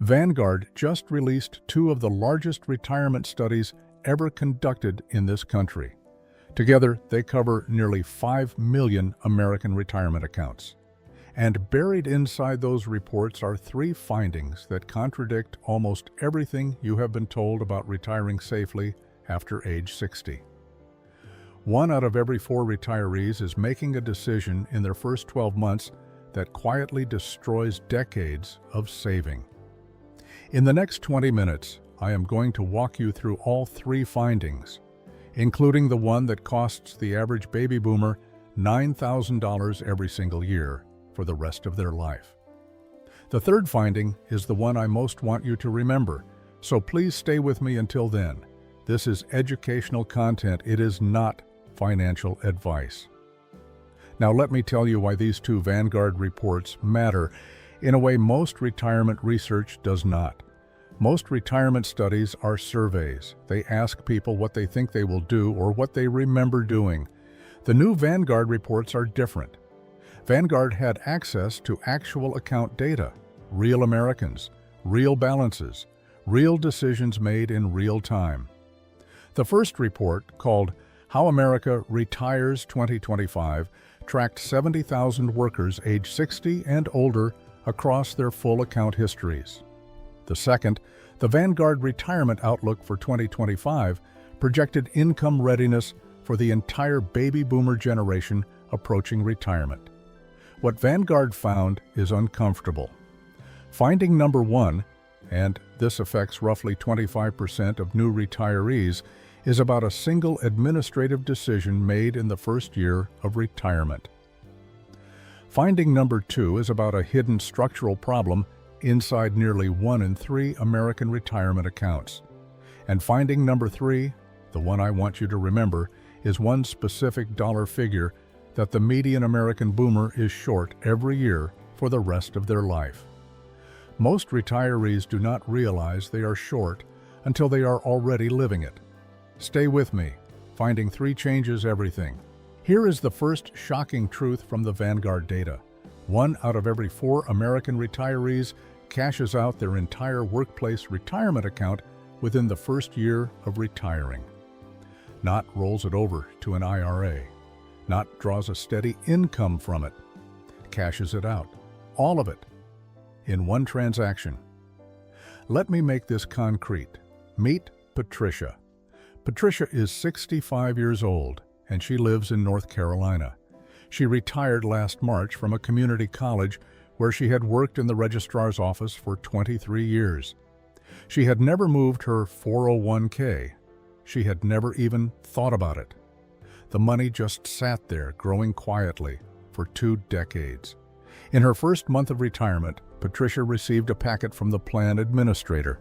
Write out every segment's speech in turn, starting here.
Vanguard just released two of the largest retirement studies ever conducted in this country. Together, they cover nearly 5 million American retirement accounts. And buried inside those reports are three findings that contradict almost everything you have been told about retiring safely after age 60. 1 out of every 4 retirees is making a decision in their first 12 months that quietly destroys decades of saving. In the next 20 minutes, I am going to walk you through all three findings, including the one that costs the average baby boomer $9,000 every single year for the rest of their life. The third finding is the one I most want you to remember, so please stay with me until then. This is educational content. It is not financial advice. Now let me tell you why these two Vanguard reports matter in a way most retirement research does not. Most retirement studies are surveys. They ask people what they think they will do or what they remember doing. The new Vanguard reports are different. Vanguard had access to actual account data, real Americans, real balances, real decisions made in real time. The first report, called How America Retires 2025, tracked 70,000 workers age 60 and older across their full account histories. The second, the Vanguard Retirement Outlook for 2025, projected income readiness for the entire baby boomer generation approaching retirement. What Vanguard found is uncomfortable. Finding number 1, and this affects roughly 25% of new retirees, is about a single administrative decision made in the first year of retirement. Finding number 2 is about a hidden structural problem inside nearly 1 in 3 American retirement accounts. And finding number 3, the one I want you to remember, is one specific dollar figure that the median American boomer is short every year for the rest of their life. Most retirees do not realize they are short until they are already living it. Stay with me. Finding 3 changes everything. Here is the first shocking truth from the Vanguard data. 1 out of every 4 American retirees cashes out their entire workplace retirement account within the first year of retiring. Not rolls it over to an IRA. Not draws a steady income from it. Cashes it out. All of it. In one transaction. Let me make this concrete. Meet Patricia. Patricia is 65 years old, and she lives in North Carolina. She retired last March from a community college where she had worked in the registrar's office for 23 years. She had never moved her 401k. She had never even thought about it. The money just sat there, growing quietly, for 2 decades. In her first month of retirement, Patricia received a packet from the plan administrator.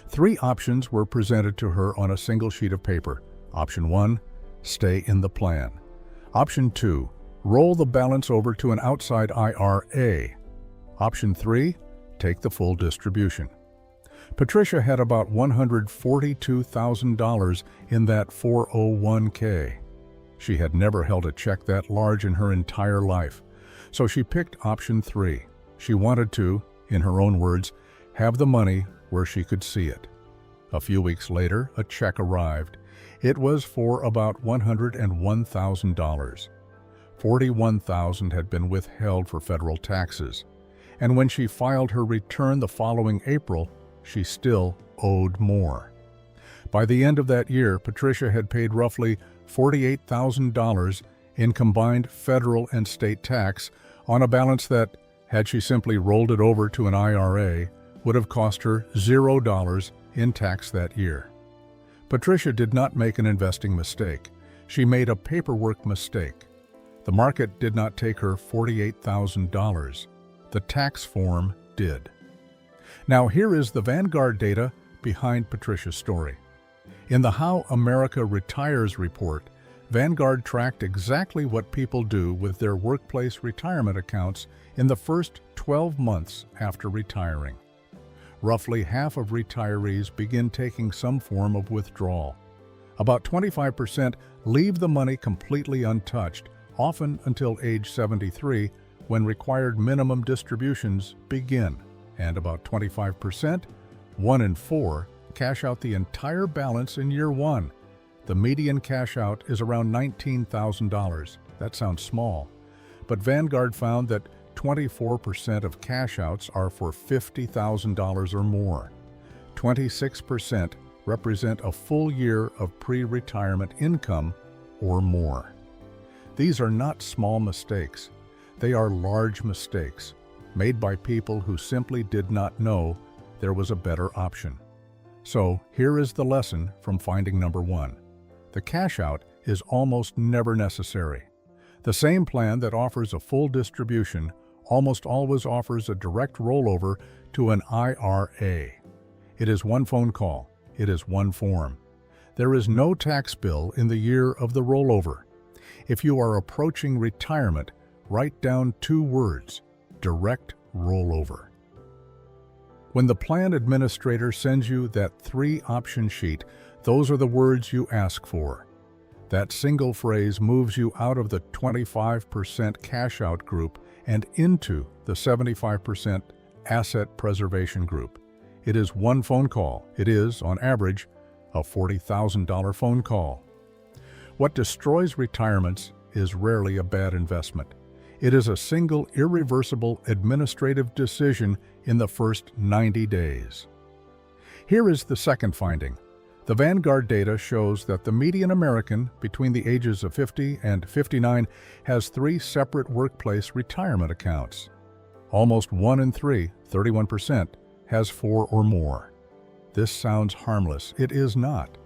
3 options were presented to her on a single sheet of paper. Option 1, stay in the plan. Option 2, roll the balance over to an outside IRA. Option 3, take the full distribution. Patricia had about $142,000 in that 401k. She had never held a check that large in her entire life, so she picked option 3. She wanted to, in her own words, have the money where she could see it. A few weeks later, a check arrived. It was for about $101,000. $41,000 had been withheld for federal taxes, and when she filed her return the following April, she still owed more. By the end of that year, Patricia had paid roughly $48,000 in combined federal and state tax on a balance that, had she simply rolled it over to an IRA, would have cost her $0 in tax that year. Patricia did not make an investing mistake. She made a paperwork mistake. The market did not take her $48,000. The tax form did. Now here is the Vanguard data behind Patricia's story. In the How America Retires report, Vanguard tracked exactly what people do with their workplace retirement accounts in the first 12 months after retiring. Roughly half of retirees begin taking some form of withdrawal. About 25% leave the money completely untouched, often until age 73, when required minimum distributions begin. And about 25%, 1 in 4, cash out the entire balance in year 1. The median cash out is around $19,000. That sounds small, but Vanguard found that 24% of cash outs are for $50,000 or more. 26% represent a full year of pre-retirement income or more. These are not small mistakes. They are large mistakes made by people who simply did not know there was a better option. So here is the lesson from finding number 1. The cash out is almost never necessary. The same plan that offers a full distribution almost always offers a direct rollover to an IRA. It is one phone call. It is one form. There is no tax bill in the year of the rollover. If you are approaching retirement, write down 2 words: direct rollover. When the plan administrator sends you that 3-option sheet, those are the words you ask for. That single phrase moves you out of the 25% cash out group and into the 75% asset preservation group. It is one phone call. It is, on average, a $40,000 phone call. What destroys retirements is rarely a bad investment. It is a single, irreversible administrative decision in the first 90 days. Here is the second finding. The Vanguard data shows that the median American between the ages of 50 and 59 has 3 separate workplace retirement accounts. Almost 1 in 3, 31%, has 4 or more. This sounds harmless. It is not.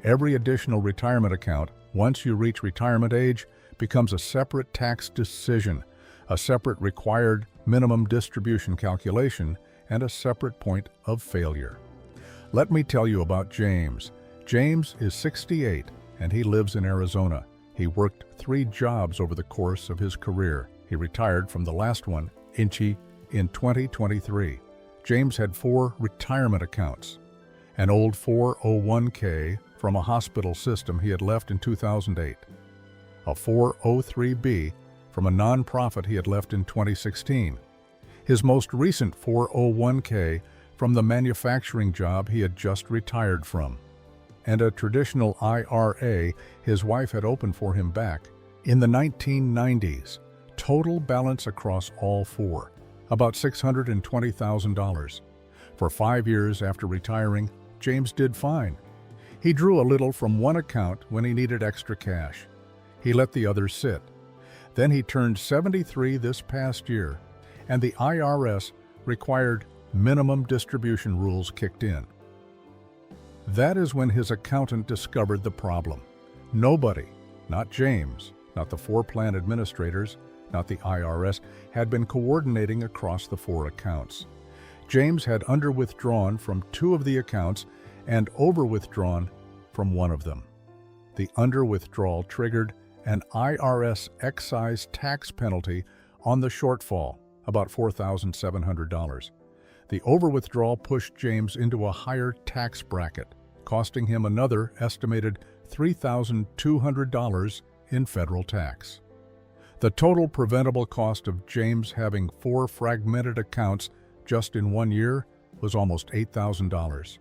Every additional retirement account, once you reach retirement age, becomes a separate tax decision, a separate required minimum distribution calculation, and a separate point of failure. Let me tell you about James. James is 68 and he lives in Arizona. He worked 3 jobs over the course of his career. He retired from the last one, Inchy, in 2023. James had 4 retirement accounts, an old 401k from a hospital system he had left in 2008, a 403b from a nonprofit he had left in 2016, his most recent 401k from the manufacturing job he had just retired from, and a traditional IRA his wife had opened for him back in the 1990s. Total balance across all 4, about $620,000. For 5 years after retiring, James did fine. He drew a little from one account when he needed extra cash. He let the others sit. Then he turned 73 this past year, and the IRS required minimum distribution rules kicked in. That is when his accountant discovered the problem. Nobody, not James, not the 4 plan administrators, not the IRS, had been coordinating across the 4 accounts. James had under-withdrawn from 2 of the accounts and over-withdrawn from 1 of them. The under-withdrawal triggered an IRS excise tax penalty on the shortfall, about $4,700. The over-withdrawal pushed James into a higher tax bracket, costing him another estimated $3,200 in federal tax. The total preventable cost of James having 4 fragmented accounts just in 1 year was almost $8,000.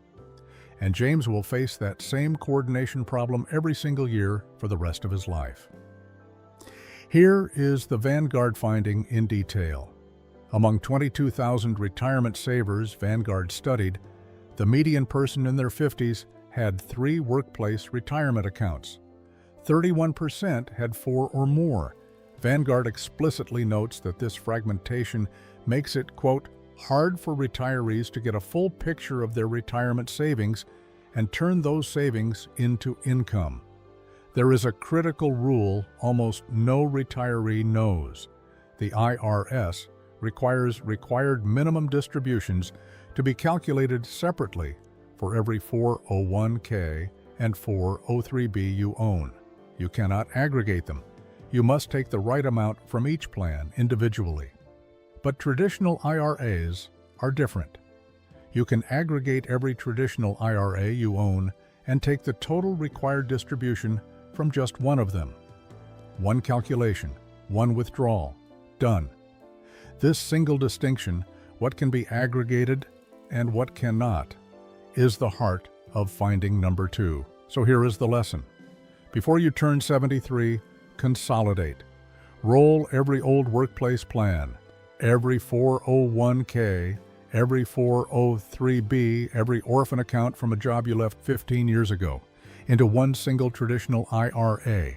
And James will face that same coordination problem every single year for the rest of his life. Here is the Vanguard finding in detail. Among 22,000 retirement savers Vanguard studied, the median person in their 50s had 3 workplace retirement accounts. 31% had 4 or more. Vanguard explicitly notes that this fragmentation makes it, quote, hard for retirees to get a full picture of their retirement savings and turn those savings into income. There is a critical rule almost no retiree knows. The IRS requires required minimum distributions to be calculated separately for every 401k and 403b you own. You cannot aggregate them. You must take the right amount from each plan individually. But traditional IRAs are different. You can aggregate every traditional IRA you own and take the total required distribution from just one of them. One calculation, one withdrawal, done. This single distinction what can be aggregated and what cannot, is the heart of finding number 2. So here is the lesson. Before you turn 73, consolidate. Roll every old workplace plan, every 401k, every 403b, every orphan account from a job you left 15 years ago, into one single traditional IRA.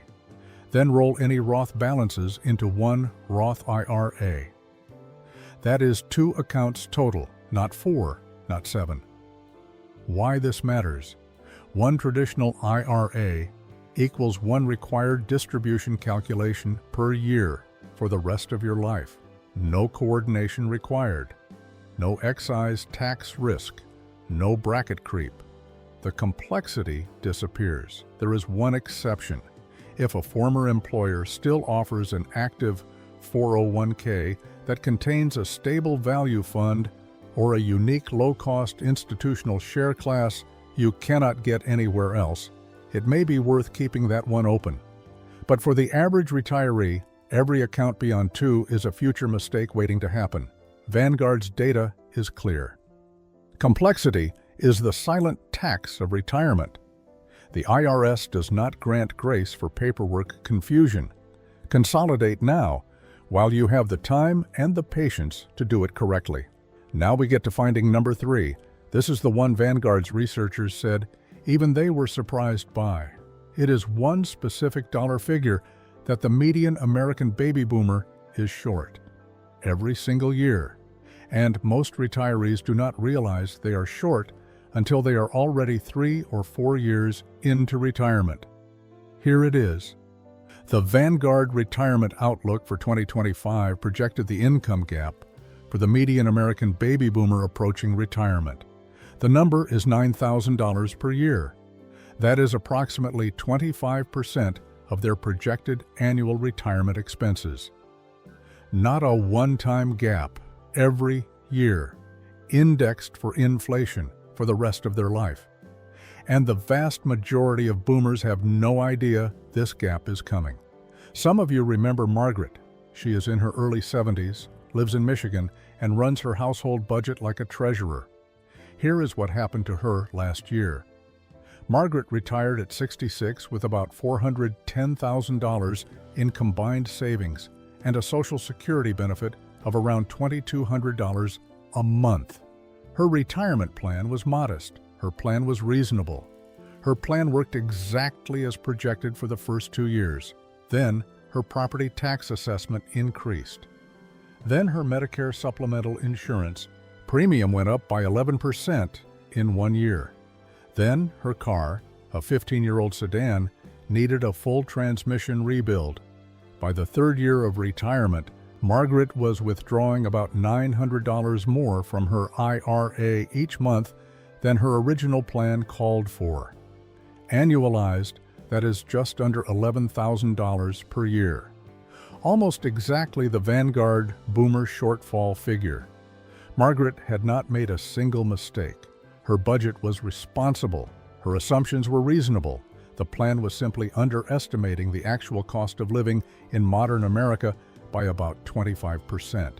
Then roll any Roth balances into one Roth IRA. That is 2 accounts total, not 4, not 7. Why this matters? One traditional IRA equals one required distribution calculation per year for the rest of your life. No coordination required. No excise tax risk. No bracket creep. The complexity disappears. There is one exception. If a former employer still offers an active 401k that contains a stable value fund or a unique low-cost institutional share class you cannot get anywhere else, it may be worth keeping that one open. But for the average retiree, every account beyond 2 is a future mistake waiting to happen. Vanguard's data is clear. Complexity is the silent tax of retirement. The IRS does not grant grace for paperwork confusion. Consolidate now, while you have the time and the patience to do it correctly. Now we get to finding number 3. This is the one Vanguard's researchers said even they were surprised by. It is one specific dollar figure that the median American baby boomer is short every single year. And most retirees do not realize they are short until they are already 3 or 4 years into retirement. Here it is. The Vanguard Retirement Outlook for 2025 projected the income gap for the median American baby boomer approaching retirement. The number is $9,000 per year. That is approximately 25% of their projected annual retirement expenses. Not a one-time gap, every year, indexed for inflation for the rest of their life. And the vast majority of boomers have no idea this gap is coming. Some of you remember Margaret. She is in her early 70s, lives in Michigan, and runs her household budget like a treasurer. Here is what happened to her last year. Margaret retired at 66 with about $410,000 in combined savings and a Social Security benefit of around $2,200 a month. Her retirement plan was modest. Her plan was reasonable. Her plan worked exactly as projected for the first 2 years. Then, her property tax assessment increased. Then her Medicare supplemental insurance premium went up by 11% in 1 year. Then her car, a 15-year-old sedan, needed a full transmission rebuild. By the 3rd year of retirement, Margaret was withdrawing about $900 more from her IRA each month than her original plan called for. Annualized, that is just under $11,000 per year. Almost exactly the Vanguard Boomer shortfall figure. Margaret had not made a single mistake. Her budget was responsible. Her assumptions were reasonable. The plan was simply underestimating the actual cost of living in modern America by about 25%.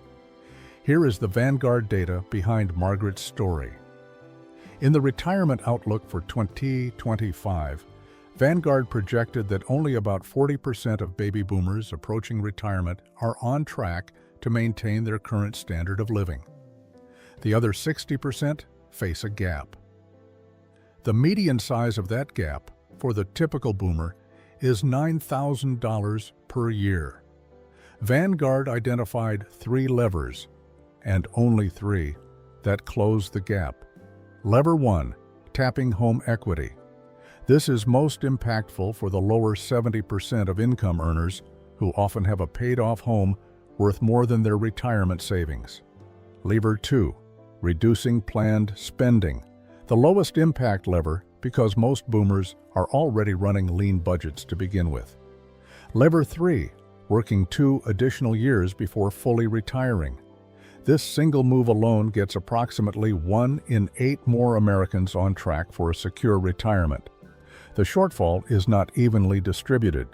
Here is the Vanguard data behind Margaret's story. In the Retirement Outlook for 2025, Vanguard projected that only about 40% of baby boomers approaching retirement are on track to maintain their current standard of living. The other 60% face a gap. The median size of that gap for the typical boomer is $9,000 per year. Vanguard identified 3 levers, and only 3, that close the gap. Lever 1, tapping home equity. This is most impactful for the lower 70% of income earners who often have a paid-off home worth more than their retirement savings. Lever 2, reducing planned spending. The lowest impact lever because most boomers are already running lean budgets to begin with. Lever 3, working 2 additional years before fully retiring. This single move alone gets approximately 1 in 8 more Americans on track for a secure retirement. The shortfall is not evenly distributed.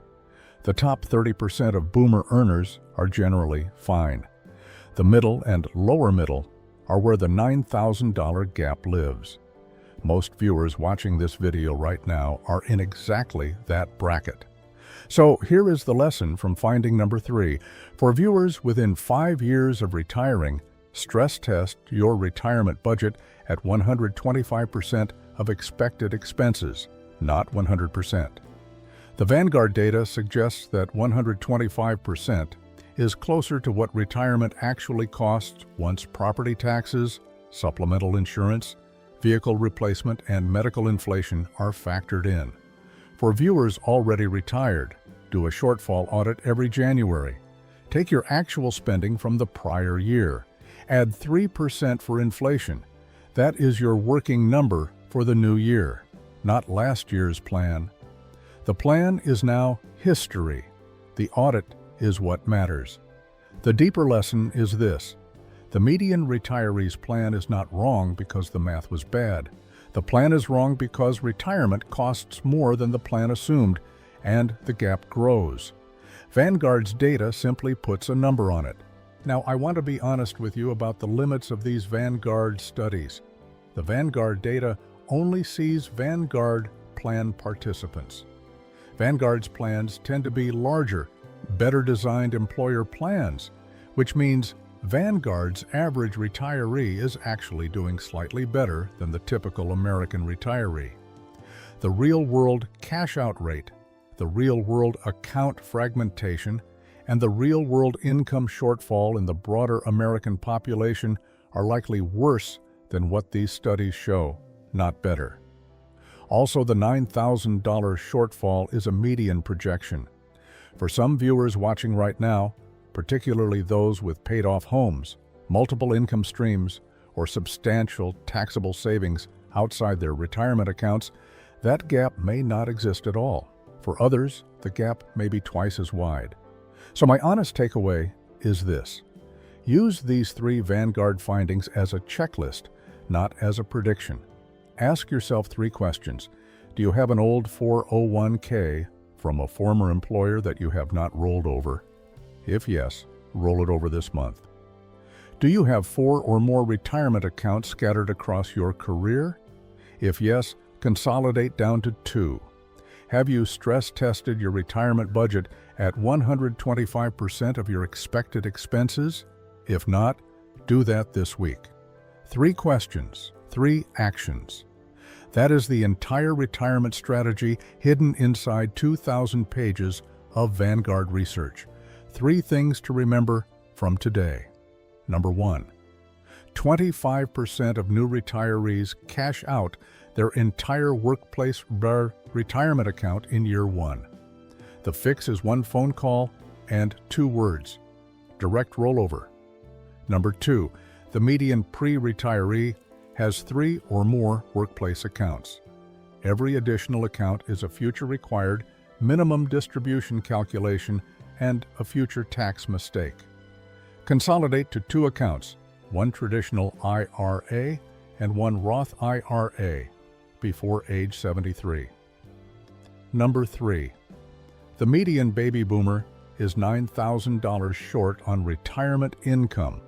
The top 30% of boomer earners are generally fine. The middle and lower middle are where the $9,000 gap lives. Most viewers watching this video right now are in exactly that bracket. So here is the lesson from finding number 3. For viewers within 5 years of retiring, stress test your retirement budget at 125% of expected expenses, not 100%. The Vanguard data suggests that 125% is closer to what retirement actually costs once property taxes, supplemental insurance, vehicle replacement, and medical inflation are factored in. For viewers already retired, do a shortfall audit every January. Take your actual spending from the prior year. Add 3% for inflation. That is your working number for the new year, not last year's plan. The plan is now history. The audit is what matters. The deeper lesson is this: the median retiree's plan is not wrong because the math was bad. The plan is wrong because retirement costs more than the plan assumed, and the gap grows. Vanguard's data simply puts a number on it. Now, I want to be honest with you about the limits of these Vanguard studies. The Vanguard data only sees Vanguard plan participants. Vanguard's plans tend to be larger, better designed employer plans, which means Vanguard's average retiree is actually doing slightly better than the typical American retiree. The real-world cash-out rate, the real-world account fragmentation, and the real-world income shortfall in the broader American population are likely worse than what these studies show, not better. Also, the $9,000 shortfall is a median projection. For some viewers watching right now, particularly those with paid-off homes, multiple income streams, or substantial taxable savings outside their retirement accounts, that gap may not exist at all. For others, the gap may be twice as wide. So my honest takeaway is this: use these 3 Vanguard findings as a checklist, not as a prediction. Ask yourself 3 questions. Do you have an old 401k from a former employer that you have not rolled over? If yes, roll it over this month. Do you have 4 or more retirement accounts scattered across your career? If yes, consolidate down to 2. Have you stress-tested your retirement budget at 125% of your expected expenses? If not, do that this week. 3 questions, 3 actions. That is the entire retirement strategy hidden inside 2,000 pages of Vanguard research. 3 things to remember from today. Number 1, 25% of new retirees cash out their entire workplace retirement account in year 1. The fix is 1 phone call and 2 words: direct rollover. Number 2, the median pre-retiree has 3 or more workplace accounts. Every additional account is a future required minimum distribution calculation and a future tax mistake. Consolidate to 2 accounts, 1 traditional IRA and 1 Roth IRA, before age 73. Number 3, the median baby boomer is $9,000 short on retirement income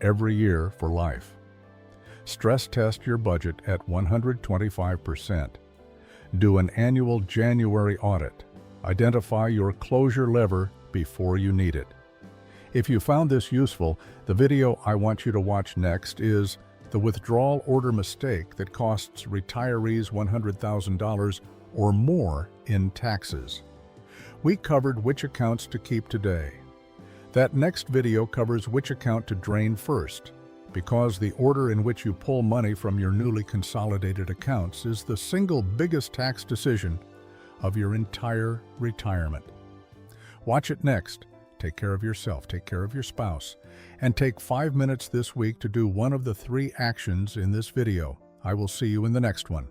every year for life. Stress test your budget at 125%. Do an annual January audit. Identify your closure lever before you need it. If you found this useful, the video I want you to watch next is the withdrawal order mistake that costs retirees $100,000 or more in taxes. We covered which accounts to keep today. That next video covers which account to drain first, because the order in which you pull money from your newly consolidated accounts is the single biggest tax decision of your entire retirement. Watch it next. Take care of yourself, take care of your spouse, and take 5 minutes this week to do one of the 3 actions in this video. I will see you in the next one.